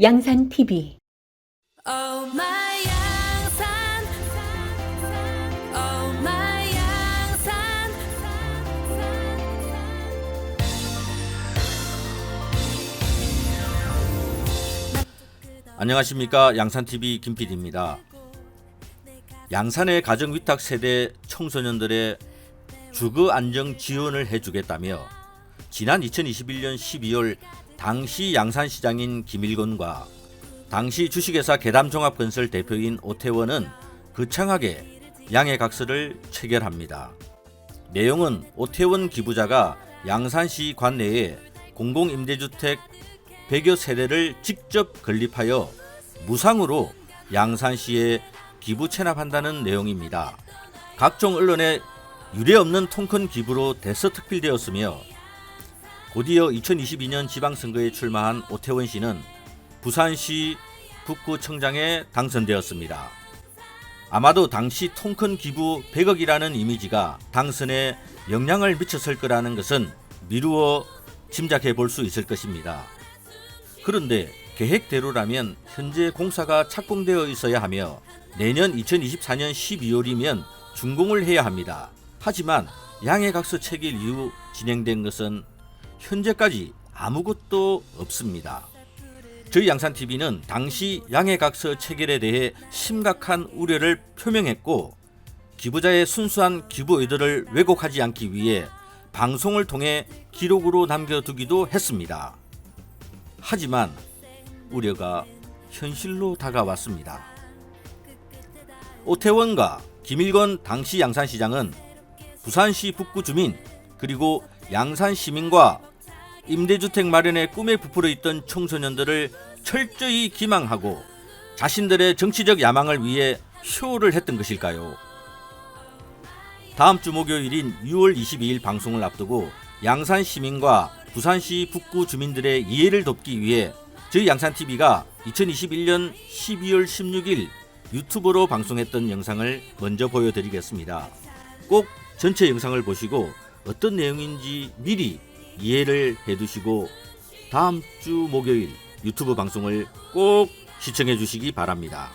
양산TV Oh my 양산, oh my 양산. 안녕하십니까. 양산TV 김PD입니다. 양산의 가정위탁 세대 청소년들의 주거 안정 지원을 해주겠다며 지난 2021년 12월 당시 양산시장인 김일건과 당시 주식회사 계담종합건설 대표인 오태원은 거창하게 양해각서를 체결합니다. 내용은 오태원 기부자가 양산시 관내에 공공임대주택 100여 세대를 직접 건립하여 무상으로 양산시에 기부 체납한다는 내용입니다. 각종 언론에 유례없는 통큰 기부로 대서특필되었으며 곧이어 2022년 지방선거에 출마한 오태원 씨는 부산시 북구청장에 당선되었습니다. 아마도 당시 통큰 기부 100억이라는 이미지가 당선에 영향을 미쳤을 거라는 것은 미루어 짐작해 볼 수 있을 것입니다. 그런데 계획대로라면 현재 공사가 착공되어 있어야 하며 내년 2024년 12월이면 준공을 해야 합니다. 하지만 양해각서 체결 이후 진행된 것은 현재까지 아무것도 없습니다. 저희 양산TV는 당시 양해각서 체결에 대해 심각한 우려를 표명했고 기부자의 순수한 기부 의도를 왜곡하지 않기 위해 방송을 통해 기록으로 남겨두기도 했습니다. 하지만 우려가 현실로 다가왔습니다. 오태원과 김일건 당시 양산시장은 부산시 북구 주민 그리고 양산 시민과 임대주택 마련의 꿈에 부풀어 있던 청소년들을 철저히 기망하고 자신들의 정치적 야망을 위해 쇼를 했던 것일까요? 다음 주 목요일인 6월 22일 방송을 앞두고 양산 시민과 부산시 북구 주민들의 이해를 돕기 위해 저희 양산TV가 2021년 12월 16일 유튜브로 방송했던 영상을 먼저 보여드리겠습니다. 꼭 전체 영상을 보시고 어떤 내용인지 미리 이해를 해두시고 다음 주 목요일 유튜브 방송을 꼭 시청해 주시기 바랍니다.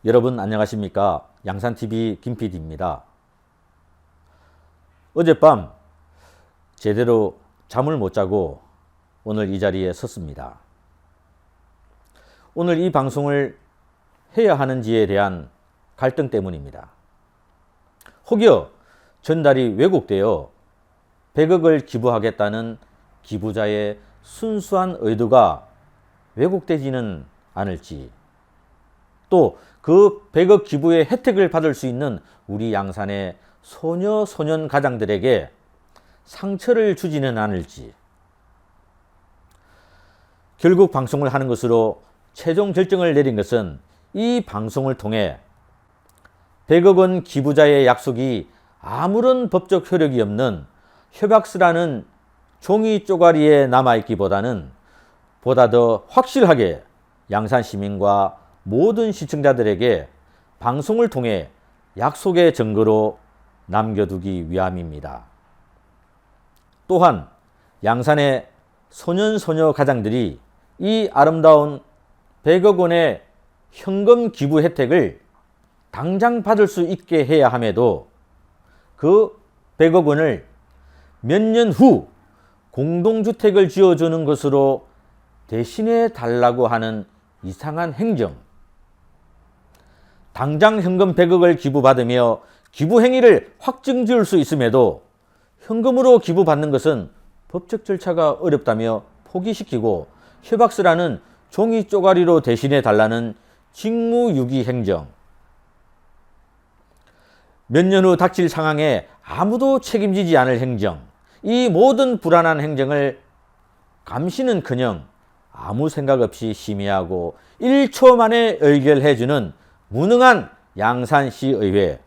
여러분 안녕하십니까. 양산TV 김PD입니다. 어젯밤 제대로 잠을 못 자고 오늘 이 자리에 섰습니다. 오늘 이 방송을 해야 하는지에 대한 갈등 때문입니다. 혹여 전달이 왜곡되어 100억을 기부하겠다는 기부자의 순수한 의도가 왜곡되지는 않을지, 또 그 100억 기부의 혜택을 받을 수 있는 우리 양산의 소녀 소년 가장들에게 상처를 주지는 않을지, 결국 방송을 하는 것으로 최종 결정을 내린 것은 이 방송을 통해 100억 원 기부자의 약속이 아무런 법적 효력이 없는 협약서라는 종이 쪼가리에 남아있기보다는 보다 더 확실하게 양산 시민과 모든 시청자들에게 방송을 통해 약속의 증거로 남겨두기 위함입니다. 또한 양산의 소년소녀 가장들이 이 아름다운 100억 원의 현금 기부 혜택을 당장 받을 수 있게 해야 함에도 그 100억 원을 몇 년 후 공동주택을 지어주는 것으로 대신해 달라고 하는 이상한 행정, 당장 현금 100억을 기부받으며 기부 행위를 확증 지을 수 있음에도 현금으로 기부받는 것은 법적 절차가 어렵다며 포기시키고 협약서라는 종이 쪼가리로 대신해 달라는 직무유기 행정, 몇 년 후 닥칠 상황에 아무도 책임지지 않을 행정, 이 모든 불안한 행정을 감시는커녕 아무 생각 없이 심의하고 1초 만에 의결해주는 무능한 양산시의회,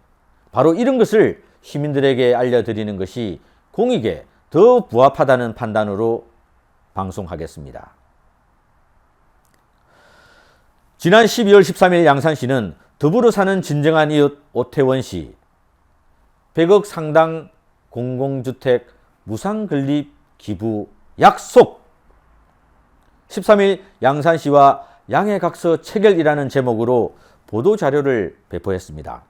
바로 이런 것을 시민들에게 알려드리는 것이 공익에 더 부합하다는 판단으로 방송하겠습니다. 지난 12월 13일 양산시는 더불어 사는 진정한 이웃 오태원 씨, 100억 상당 공공주택 무상건립 기부 약속. 13일 양산시와 양해각서 체결이라는 제목으로 보도자료를 배포했습니다.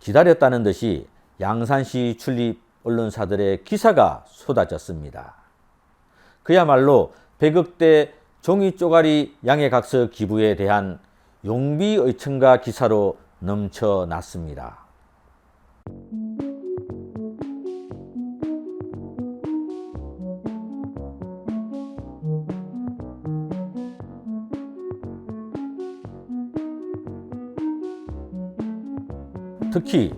기다렸다는 듯이 양산시 출입 언론사들의 기사가 쏟아졌습니다. 그야말로 100억대 종이 쪼가리 양해각서 기부에 대한 용비의천가 기사로 넘쳐났습니다. 특히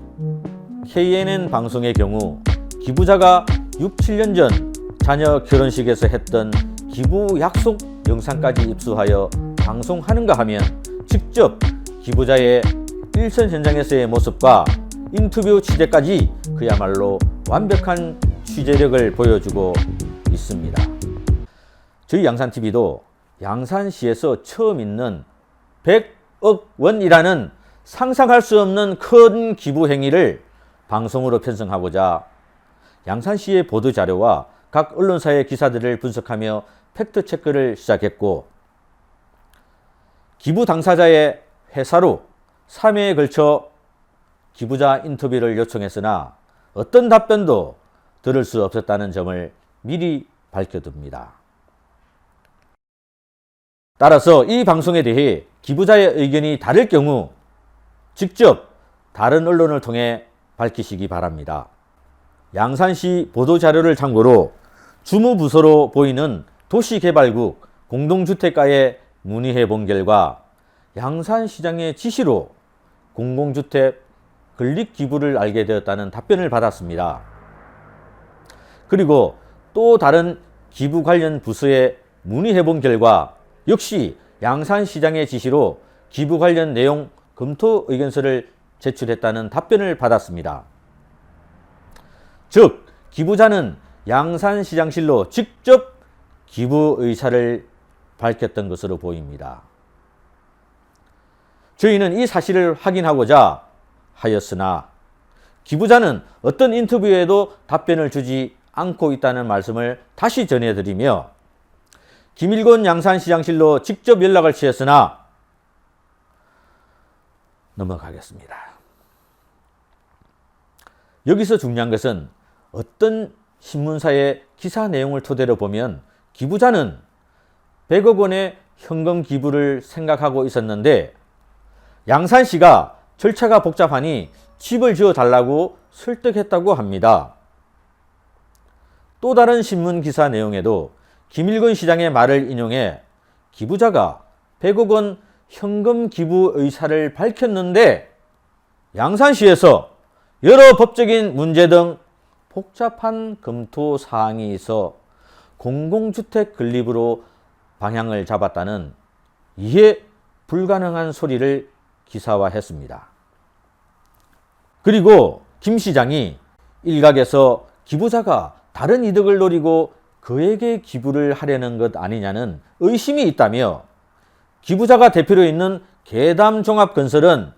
KNN 방송의 경우 기부자가 6, 7년 전 자녀 결혼식에서 했던 기부 약속 영상까지 입수하여 방송하는가 하면 직접 기부자의 일선 현장에서의 모습과 인터뷰 취재까지 그야말로 완벽한 취재력을 보여주고 있습니다. 저희 양산TV도 양산시에서 처음 있는 100억 원이라는 상상할 수 없는 큰 기부 행위를 방송으로 편성하고자 양산시의 보도자료와 각 언론사의 기사들을 분석하며 팩트체크를 시작했고, 기부 당사자의 회사로 3회에 걸쳐 기부자 인터뷰를 요청했으나 어떤 답변도 들을 수 없었다는 점을 미리 밝혀둡니다. 따라서 이 방송에 대해 기부자의 의견이 다를 경우 직접 다른 언론을 통해 밝히시기 바랍니다. 양산시 보도자료를 참고로 주무부서로 보이는 도시개발국 공동주택가에 문의해 본 결과 양산시장의 지시로 공공주택 건립기부를 알게 되었다는 답변을 받았습니다. 그리고 또 다른 기부 관련 부서에 문의해 본 결과 역시 양산시장의 지시로 기부 관련 내용 검토 의견서를 제출했다는 답변을 받았습니다. 즉, 기부자는 양산시장실로 직접 기부 의사를 밝혔던 것으로 보입니다. 저희는 이 사실을 확인하고자 하였으나 기부자는 어떤 인터뷰에도 답변을 주지 않고 있다는 말씀을 다시 전해드리며 김일곤 양산시장실로 직접 연락을 취했으나 넘어가겠습니다. 여기서 중요한 것은 어떤 신문사의 기사 내용을 토대로 보면 기부자는 100억 원의 현금 기부를 생각하고 있었는데 양산시가 절차가 복잡하니 집을 지어달라고 설득했다고 합니다. 또 다른 신문 기사 내용에도 김일곤 시장의 말을 인용해 기부자가 100억 원 현금 기부 의사를 밝혔는데 양산시에서 여러 법적인 문제 등 복잡한 검토 사항이 있어 공공주택 건립으로 방향을 잡았다는 이해 불가능한 소리를 기사화했습니다. 그리고 김 시장이 일각에서 기부자가 다른 이득을 노리고 그에게 기부를 하려는 것 아니냐는 의심이 있다며 기부자가 대표로 있는 계담종합건설은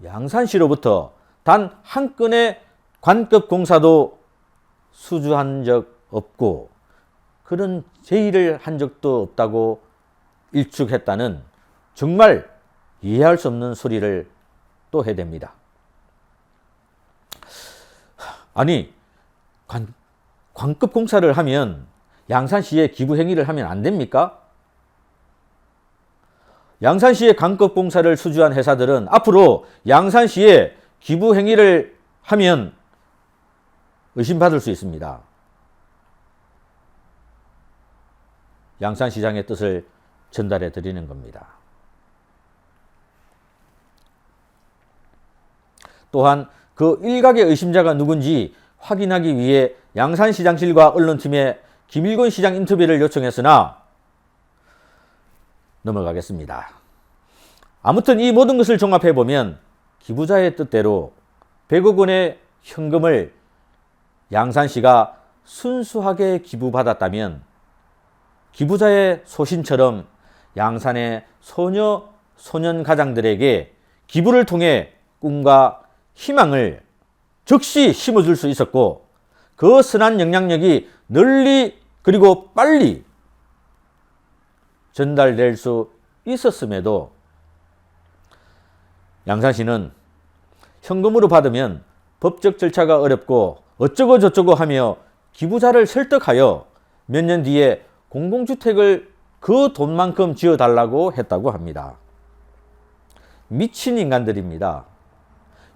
양산시로부터 단 한 건의 관급 공사도 수주한 적 없고 그런 제의를 한 적도 없다고 일축했다는 정말 이해할 수 없는 소리를 또 해댑니다. 아니, 관급 공사를 하면 양산시에 기부 행위를 하면 안 됩니까? 양산시에 관급 공사를 수주한 회사들은 앞으로 양산시에 기부 행위를 하면 의심받을 수 있습니다. 양산시장의 뜻을 전달해 드리는 겁니다. 또한 그 일각의 의심자가 누군지 확인하기 위해 양산시장실과 언론팀에 김일곤 시장 인터뷰를 요청했으나 넘어가겠습니다. 아무튼 이 모든 것을 종합해보면 기부자의 뜻대로 100억 원의 현금을 양산시가 순수하게 기부받았다면 기부자의 소신처럼 양산의 소녀, 소년 가장들에게 기부를 통해 꿈과 희망을 즉시 심어줄 수 있었고 그 선한 영향력이 널리 그리고 빨리 전달될 수 있었음에도 양산시는 현금으로 받으면 법적 절차가 어렵고 어쩌고 저쩌고 하며 기부자를 설득하여 몇 년 뒤에 공공주택을 그 돈만큼 지어달라고 했다고 합니다. 미친 인간들입니다.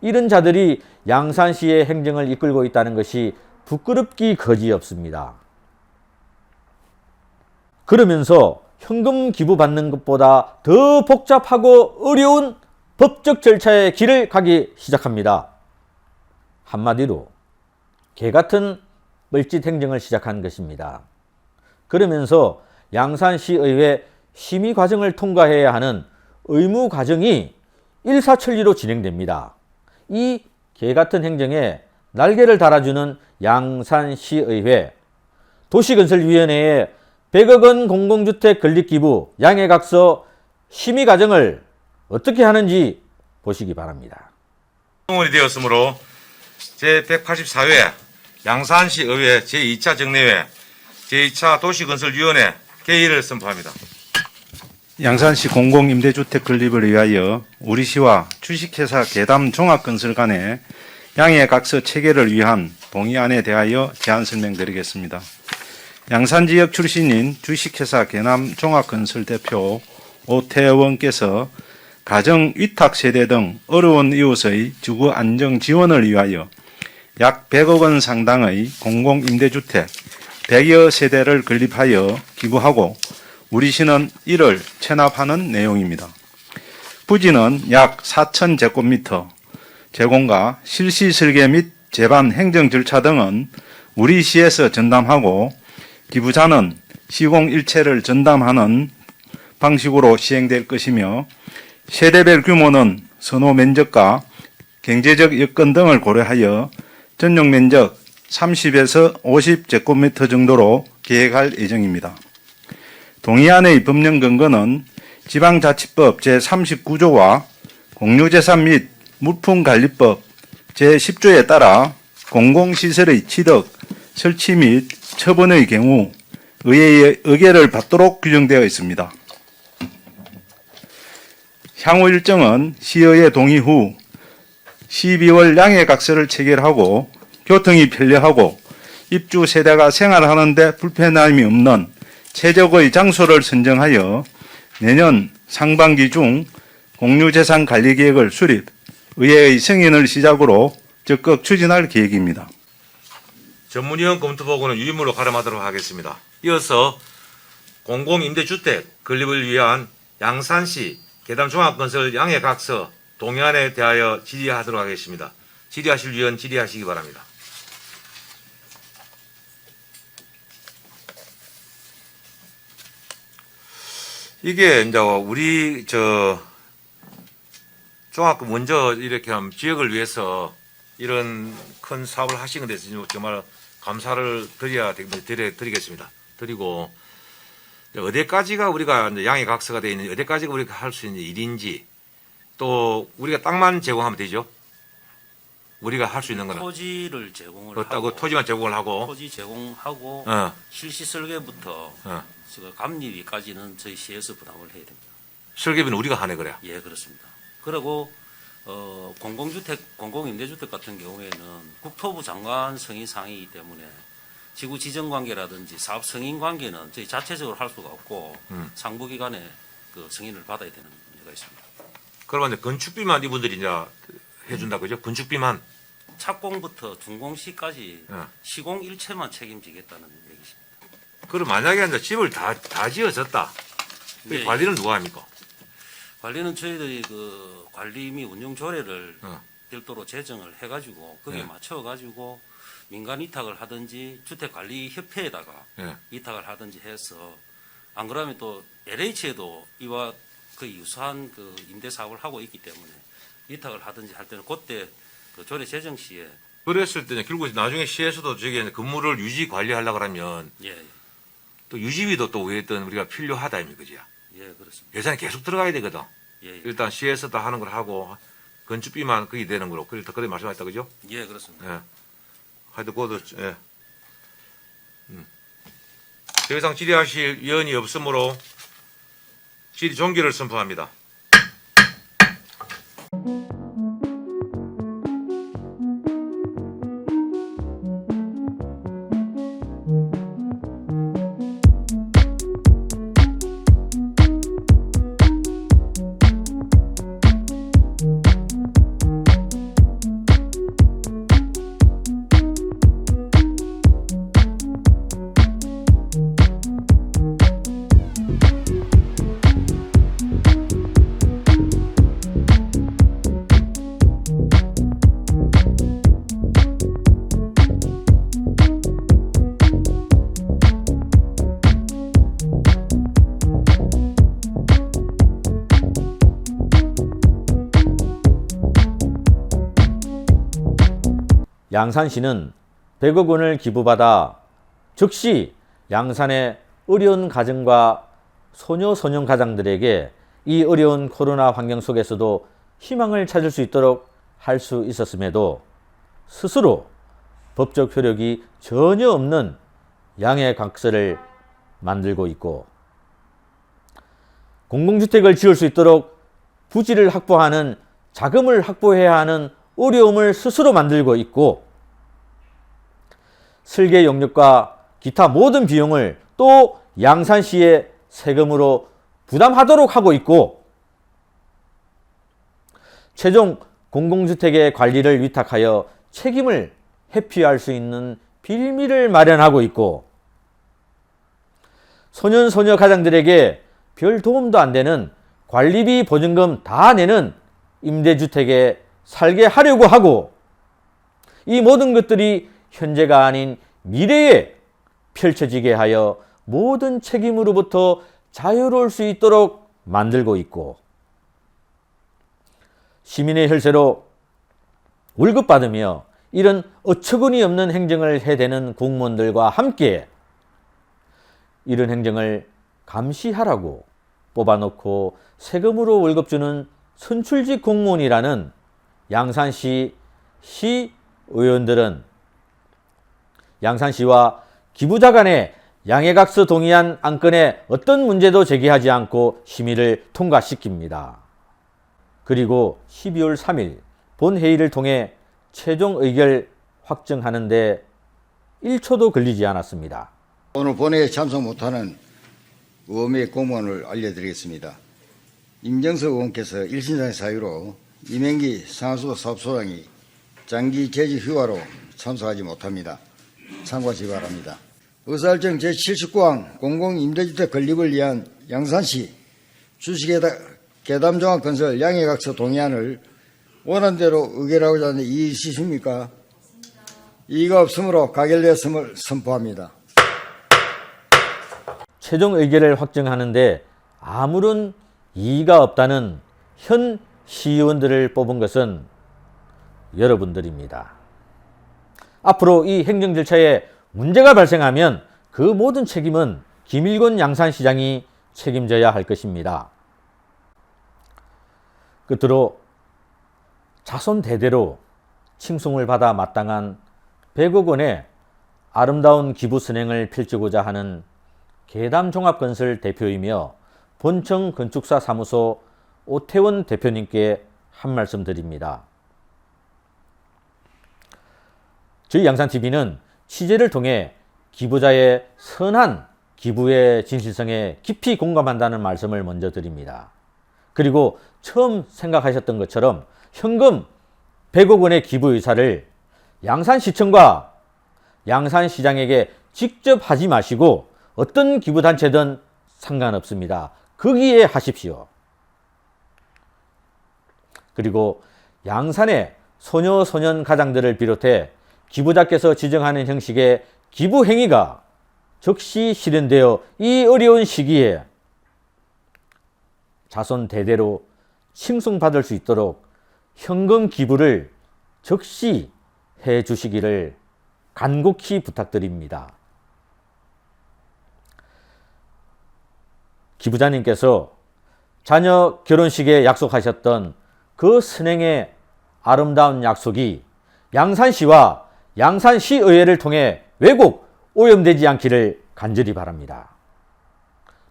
이런 자들이 양산시의 행정을 이끌고 있다는 것이 부끄럽기 거지없습니다. 그러면서 현금 기부받는 것보다 더 복잡하고 어려운 법적 절차의 길을 가기 시작합니다. 한마디로 개같은 뻘짓 행정을 시작한 것입니다. 그러면서 양산시의회 심의 과정을 통과해야 하는 의무 과정이 일사천리로 진행됩니다. 이 개같은 행정에 날개를 달아주는 양산시의회 도시건설위원회의 100억 원 공공주택 건립기부 양해각서 심의 과정을 어떻게 하는지 보시기 바랍니다. 공원이 되었으므로 제184회 양산시 의회 제2차 정례회 제2차 도시건설위원회 개의를 선포합니다. 양산시 공공임대주택 건립을 위하여 우리시와 주식회사 계담 종합건설 간의 양해각서 체결을 위한 동의안에 대하여 제안 설명드리겠습니다. 양산지역 출신인 주식회사 계남 종합건설 대표 오태원께서 가정 위탁 세대 등 어려운 이웃의 주거 안정 지원을 위하여 약 100억 원 상당의 공공임대주택 100여 세대를 건립하여 기부하고 우리시는 이를 체납하는 내용입니다. 부지는 약 4,000제곱미터, 제공과 실시 설계 및 제반 행정 절차 등은 우리시에서 전담하고 기부자는 시공일체를 전담하는 방식으로 시행될 것이며 세대별 규모는 선호 면적과 경제적 여건 등을 고려하여 전용 면적 30에서 50제곱미터 정도로 계획할 예정입니다. 동의안의 법령 근거는 지방자치법 제39조와 공유재산 및 물품관리법 제10조에 따라 공공시설의 취득, 설치 및 처분의 경우 의회의 의결을 받도록 규정되어 있습니다. 향후 일정은 시의회 동의 후 12월 양해각서를 체결하고 교통이 편리하고 입주 세대가 생활하는 데 불편함이 없는 최적의 장소를 선정하여 내년 상반기 중 공유재산 관리계획을 수립, 의회의 승인을 시작으로 적극 추진할 계획입니다. 전문위원 검토 보고는 유인물로 가름하도록 하겠습니다. 이어서 공공임대주택 건립을 위한 양산시 계담종합건설 양해각서 동의안에 대하여 질의하도록 하겠습니다. 질의하실 위원 질의하시기 바랍니다. 이게 이제 우리 종합 먼저 이렇게 하면 지역을 위해서 이런 큰 사업을 하신 것에 대해서 정말 감사를 드리겠습니다. 드리고 어디까지가 우리가 이제 양해각서가 되어 있는 어디까지가 우리가 할 수 있는 일인지 또 우리가 땅만 제공하면 되죠. 우리가 할 수 있는 거는 토지를 제공을 그렇다고 하고 토지만 제공을 하고 토지 제공하고 실시 설계부터 감리비까지는 저희 시에서 부담을 해야 됩니다. 설계비는 우리가 하네 그래. 예, 그렇습니다. 그리고 공공주택, 공공임대주택 같은 경우에는 국토부 장관 승인 사항이기 때문에 지구 지정 관계라든지 사업 승인 관계는 저희 자체적으로 할 수가 없고 상부기관의 그 승인을 받아야 되는 문제가 있습니다. 그러면 이제 건축비만 이분들이 이제 해준다 그죠? 건축비만. 착공부터 준공시까지 시공일체만 책임지겠다는 얘기입니다. 그럼 만약에 이제 집을 다 지어졌다. 네. 관리는 누가 합니까? 관리는 저희들이 그 관리 및 운영 조례를 별도로 제정을 해가지고 거기에 맞춰가지고 민간 위탁을 하든지 주택관리협회에다가 위탁을 하든지 해서 안 그러면 또 LH에도 이와 그 유사한 그 임대 사업을 하고 있기 때문에 위탁을 하든지 할 때는 그때 그 조례 제정 시에 그랬을 때는 결국 나중에 시에서도 저기 건물을 유지 관리하려고 하면 또 유지비도 또 어떤 우리가 필요하다 이거지. 예, 그렇습니다. 예산이 계속 들어가야 되거든. 예. 일단 시에서도 하는 걸 하고 건축비만 그게 되는 거로 그래 말씀하셨다 그죠? 예, 그렇습니다. 예. 하여튼 그것도 예. 더 이상 질의하실 위원이 없으므로 질의 종결을 선포합니다. 양산시는 100억 원을 기부받아 즉시 양산의 어려운 가정과 소녀 소년 가장들에게 이 어려운 코로나 환경 속에서도 희망을 찾을 수 있도록 할 수 있었음에도 스스로 법적 효력이 전혀 없는 양해각서를 만들고 있고, 공공주택을 지을 수 있도록 부지를 확보하는 자금을 확보해야 하는 어려움을 스스로 만들고 있고, 설계 용역과 기타 모든 비용을 또 양산시의 세금으로 부담하도록 하고 있고, 최종 공공주택의 관리를 위탁하여 책임을 회피할 수 있는 빌미를 마련하고 있고, 소년 소녀 가장들에게 별 도움도 안 되는 관리비 보증금 다 내는 임대주택에 살게 하려고 하고, 이 모든 것들이 현재가 아닌 미래에 펼쳐지게 하여 모든 책임으로부터 자유로울 수 있도록 만들고 있고, 시민의 혈세로 월급 받으며 이런 어처구니 없는 행정을 해대는 공무원들과 함께 이런 행정을 감시하라고 뽑아놓고 세금으로 월급 주는 선출직 공무원이라는 양산시 시의원들은 양산시와 기부자 간의 양해각서 동의안 안건에 어떤 문제도 제기하지 않고 심의를 통과시킵니다. 그리고 12월 3일 본회의를 통해 최종 의결 확정하는데 1초도 걸리지 않았습니다. 오늘 본회의에 참석 못하는 의원의 공무원을 알려드리겠습니다. 임정석 의원께서 일신상의 사유로 이명기 상하수 사업소장이 장기 재직 휴가로 참석하지 못합니다. 참고하시기 바랍니다. 의사일정 제79항 공공임대주택 건립을 위한 양산시 주식계담종합건설 양해각서 동의안을 원안대로 의결하고자 하는데 이의 있으십니까? 이의가 없으므로 가결되었음을 선포합니다. 최종 의결을 확정하는데 아무런 이의가 없다는 현 시의원들을 뽑은 것은 여러분들입니다. 앞으로 이 행정 절차에 문제가 발생하면 그 모든 책임은 김일곤 양산시장이 책임져야 할 것입니다. 끝으로 자손 대대로 칭송을 받아 마땅한 100억 원의 아름다운 기부 선행을 펼치고자 하는 계담종합건설 대표이며 본청 건축사 사무소 오태원 대표님께 한 말씀 드립니다. 저희 양산TV는 취재를 통해 기부자의 선한 기부의 진실성에 깊이 공감한다는 말씀을 먼저 드립니다. 그리고 처음 생각하셨던 것처럼 현금 100억 원의 기부 의사를 양산시청과 양산시장에게 직접 하지 마시고 어떤 기부단체든 상관없습니다. 거기에 하십시오. 그리고 양산의 소녀 소년 가장들을 비롯해 기부자께서 지정하는 형식의 기부 행위가 즉시 실현되어 이 어려운 시기에 자손 대대로 칭송받을 수 있도록 현금 기부를 즉시 해 주시기를 간곡히 부탁드립니다. 기부자님께서 자녀 결혼식에 약속하셨던 그 선행에 아름다운 약속이 양산시와 양산시의회를 통해 왜곡, 오염되지 않기를 간절히 바랍니다.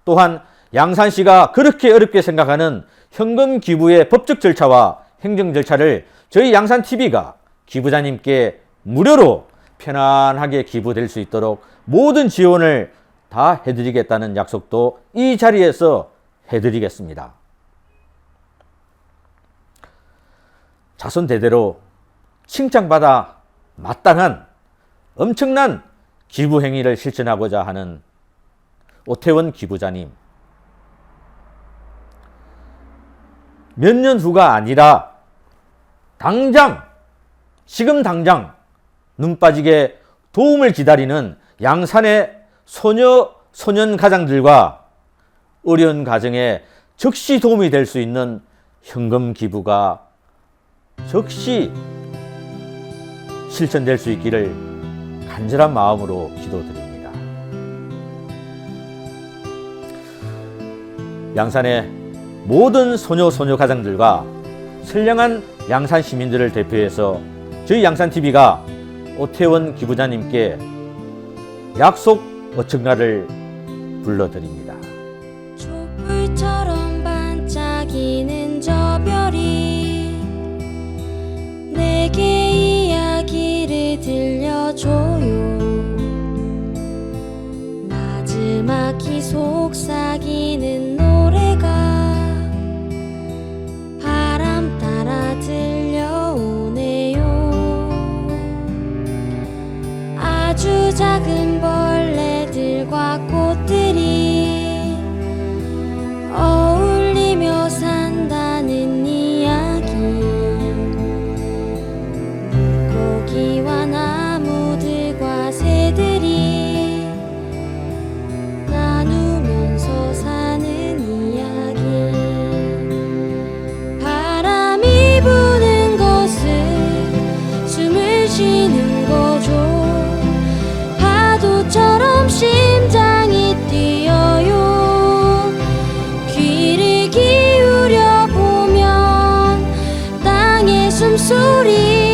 또한 양산시가 그렇게 어렵게 생각하는 현금 기부의 법적 절차와 행정 절차를 저희 양산TV가 기부자님께 무료로 편안하게 기부될 수 있도록 모든 지원을 다 해드리겠다는 약속도 이 자리에서 해드리겠습니다. 자손 대대로 칭찬받아 마땅한 엄청난 기부 행위를 실천하고자 하는 오태원 기부자님, 몇 년 후가 아니라 당장, 지금 당장 눈 빠지게 도움을 기다리는 양산의 소녀, 소년 가장들과 어려운 가정에 즉시 도움이 될 수 있는 현금 기부가 즉시 실천될 수 있기를 간절한 마음으로 기도드립니다. 양산의 모든 소녀, 소녀 가장들과 선량한 양산 시민들을 대표해서 저희 양산TV가 오태원 기부자님께 약속 어천가를 불러드립니다. 촛불처럼 반짝이는 저 별이 내게 이야기를 들려줘요. 나지막히 속삭이는 노래가 바람 따라 들려오네요. 아주 작은 벌레들과 꽃들이 어울리며 산다는 이야기, 물고기와 나무들과 새들이 나누면서 사는 이야기. 바람이 부는 곳은 숨을 쉬는 거죠. 파도처럼 심장이 뛰어요. 귀를 기울여 보면 땅의 숨소리